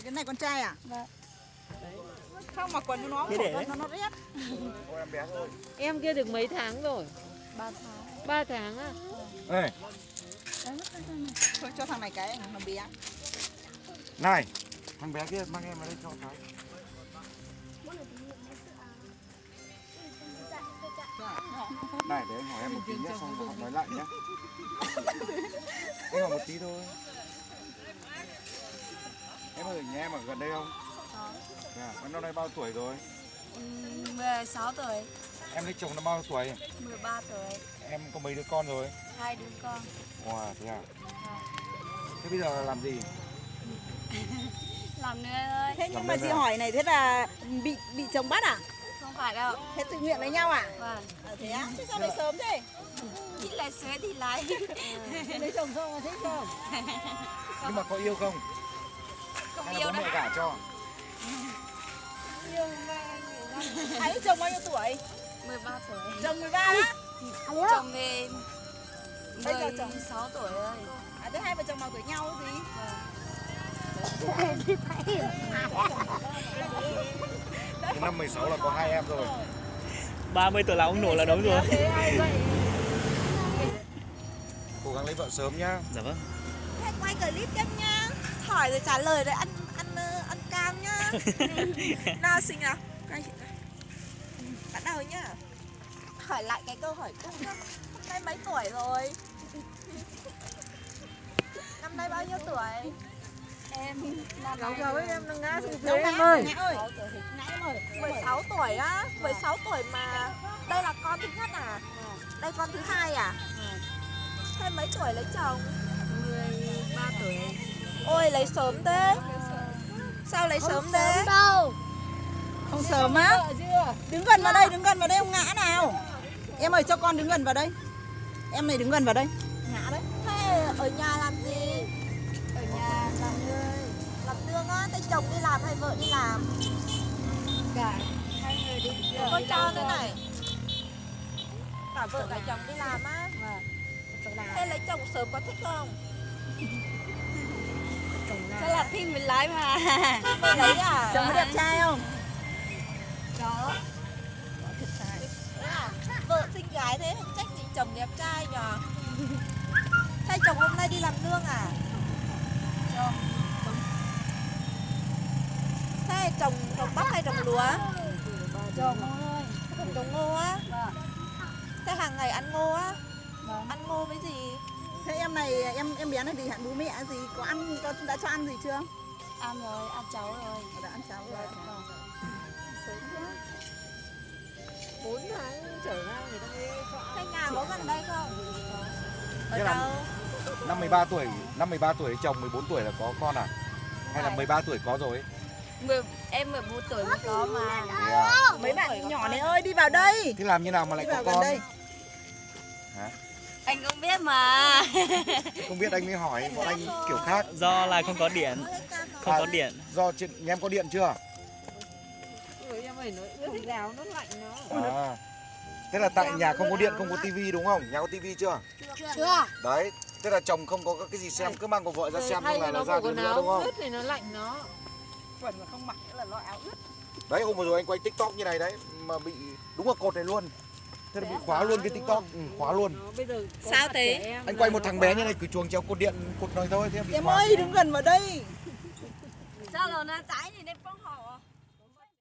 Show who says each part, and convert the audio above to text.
Speaker 1: Cái này con trai à?
Speaker 2: Vâng.
Speaker 1: Không mà quần nó nó rét.
Speaker 3: Em bé thôi.
Speaker 4: Em kia được mấy tháng rồi?
Speaker 2: 3 tháng.
Speaker 4: 3 tháng á?
Speaker 3: Ê,
Speaker 1: Thôi cho thằng này cái nó bé.
Speaker 3: này, thằng bé kia mang em vào đây cho cái. Này để anh hỏi em một tí nhé, xong rồi nói lại nhé. Anh hỏi một tí thôi. Em ở nhà em ở gần đây không? Dạ, em năm nay bao tuổi rồi?
Speaker 2: 16 tuổi.
Speaker 3: Em lấy chồng năm bao tuổi?
Speaker 2: 13 tuổi.
Speaker 3: Em có mấy đứa con rồi?
Speaker 2: 2 đứa con.
Speaker 3: Wow, thế à? Thế bây giờ làm gì?
Speaker 2: Làm nữa thôi.
Speaker 1: Thế nhưng mà chị hỏi này, thế là bị chồng bắt à?
Speaker 2: Không phải đâu.
Speaker 1: Thế tự nguyện lấy nhau à?
Speaker 2: Vâng.
Speaker 1: Thế á? Chứ sao lấy sớm thế?
Speaker 2: Chỉ là xuế thì lấy.
Speaker 1: Lấy chồng không mà thích không?
Speaker 3: Nhưng mà có yêu không?
Speaker 2: Không
Speaker 3: Hay là
Speaker 2: yêu
Speaker 3: bố
Speaker 2: đâu.
Speaker 3: mẹ gả cho?
Speaker 1: Ấy chồng bao nhiêu tuổi?
Speaker 2: 13 tuổi.
Speaker 1: Chồng 13 á?
Speaker 2: Chồng thì
Speaker 1: Bây giờ chồng
Speaker 2: 16 tuổi rồi.
Speaker 1: À thế hai vợ chồng bằng tuổi nhau gì?
Speaker 3: Từ năm 16 là có 2 em rồi.
Speaker 5: 30 tuổi là ông nổ là đúng rồi.
Speaker 3: Cố gắng lấy vợ sớm nhá.
Speaker 5: Dạ vâng.
Speaker 1: Hãy quay clip cho nha. Hỏi rồi trả lời rồi ăn cam nhá. Nào xinh nào. Các chị bắt đầu nhá. Hỏi lại cái câu hỏi cũ nhá. Năm nay mấy tuổi rồi? Năm nay bao nhiêu tuổi?
Speaker 2: Em năm
Speaker 1: Gấu
Speaker 2: nay
Speaker 1: gấu em đừng ngã xuống
Speaker 4: Thế em ơi.
Speaker 1: Ngã ơi. Ngã em ơi. 16 tuổi á. 16 tuổi mà đây là con thứ nhất à? Đây con thứ hai à? Thế mấy tuổi lấy chồng?
Speaker 2: 13 tuổi.
Speaker 1: Ôi lấy sớm thế. Sao lấy sớm thế?
Speaker 2: Đâu?
Speaker 1: Không sớm á? Đứng gần vào đây không ngã nào. Em ơi cho con đứng gần vào đây. Em này đứng gần vào đây. Ngã đấy. Thế ở nhà làm gì?
Speaker 2: Ở nhà làm nuôi.
Speaker 1: Làm nương á, thế chồng đi làm hay vợ đi làm?
Speaker 2: Cả hai người đi.
Speaker 1: Con cho thế này. Cả vợ cả chồng đi làm á. Thế lấy chồng sớm có thích không?
Speaker 2: Sẽ là phim mình lái mà.
Speaker 1: Mới lấy à? Chồng có đẹp trai không?
Speaker 2: Có.
Speaker 1: Thế à? Vợ xinh gái thế không trách gì chồng đẹp trai nhờ. Thế chồng hôm nay đi làm nương à? Thế trồng bắp hay trồng lúa?
Speaker 2: Chồng thôi.
Speaker 1: Trồng ngô á?
Speaker 2: Vâng.
Speaker 1: Thế hàng ngày ăn ngô á?
Speaker 2: Vâng.
Speaker 1: Ăn ngô với gì? Thế em này em bé này thì hạn bố mẹ gì có ăn đã cho ăn gì chưa?
Speaker 2: Ăn rồi, ăn cháu rồi.
Speaker 1: Đã ăn cháo rồi.
Speaker 2: Vâng.
Speaker 1: Sớm quá.
Speaker 4: 4 tháng trở ra người ta mới cho ăn.
Speaker 1: Thế nhà có gần đây không? Ở
Speaker 3: Thế là-
Speaker 1: đâu?
Speaker 3: Năm 13 tuổi lấy chồng, 14 tuổi là có con à? Hay là 13 tuổi có rồi?
Speaker 2: Em 14 tuổi mới có mà.
Speaker 3: Thế à?
Speaker 1: Mấy bạn nhỏ này ơi đi vào đây.
Speaker 3: Thế làm như nào mà lại
Speaker 1: Đi
Speaker 3: có
Speaker 1: vào gần
Speaker 3: con?
Speaker 1: đây.
Speaker 2: Anh cũng biết mà.
Speaker 3: Không biết anh mới hỏi, bọn anh kiểu khác.
Speaker 5: Do là không có điện. Không có điện.
Speaker 3: Do trên nhà em có điện chưa?
Speaker 4: Rồi em ơi nó ướt gáo nó lạnh nó.
Speaker 3: À. Thế là tại nhà không có điện, không có tivi đúng không? Nhà có tivi chưa?
Speaker 2: Chưa.
Speaker 3: Đấy, thế là chồng không có cái gì xem, cứ mang của vợ ra xem
Speaker 4: Thay
Speaker 3: xong là
Speaker 4: cho
Speaker 3: nó
Speaker 4: nó
Speaker 3: ra
Speaker 4: bộ
Speaker 3: từ
Speaker 4: quần
Speaker 3: nữa đúng
Speaker 4: áo
Speaker 3: không?
Speaker 4: ướt thì nó lạnh nó.
Speaker 1: Quần mà không mặc nữa là lo áo ướt.
Speaker 3: Đấy, hôm vừa rồi anh quay TikTok như này đấy, mà bị đúng là cột này luôn. Thế là bị khóa luôn cái TikTok, khóa luôn.
Speaker 4: Nó bây giờ có
Speaker 1: Sao
Speaker 4: mặt
Speaker 1: thế?
Speaker 4: trẻ em
Speaker 3: Anh
Speaker 4: là
Speaker 3: quay một
Speaker 4: nó
Speaker 3: thằng
Speaker 4: có-
Speaker 3: bé như này cứ chuồng treo cột điện, cột này thôi, thế bị
Speaker 1: Em
Speaker 3: khóa.
Speaker 1: ơi đứng gần vào đây.
Speaker 2: Sao rồi nó trái thì nên phong hậu.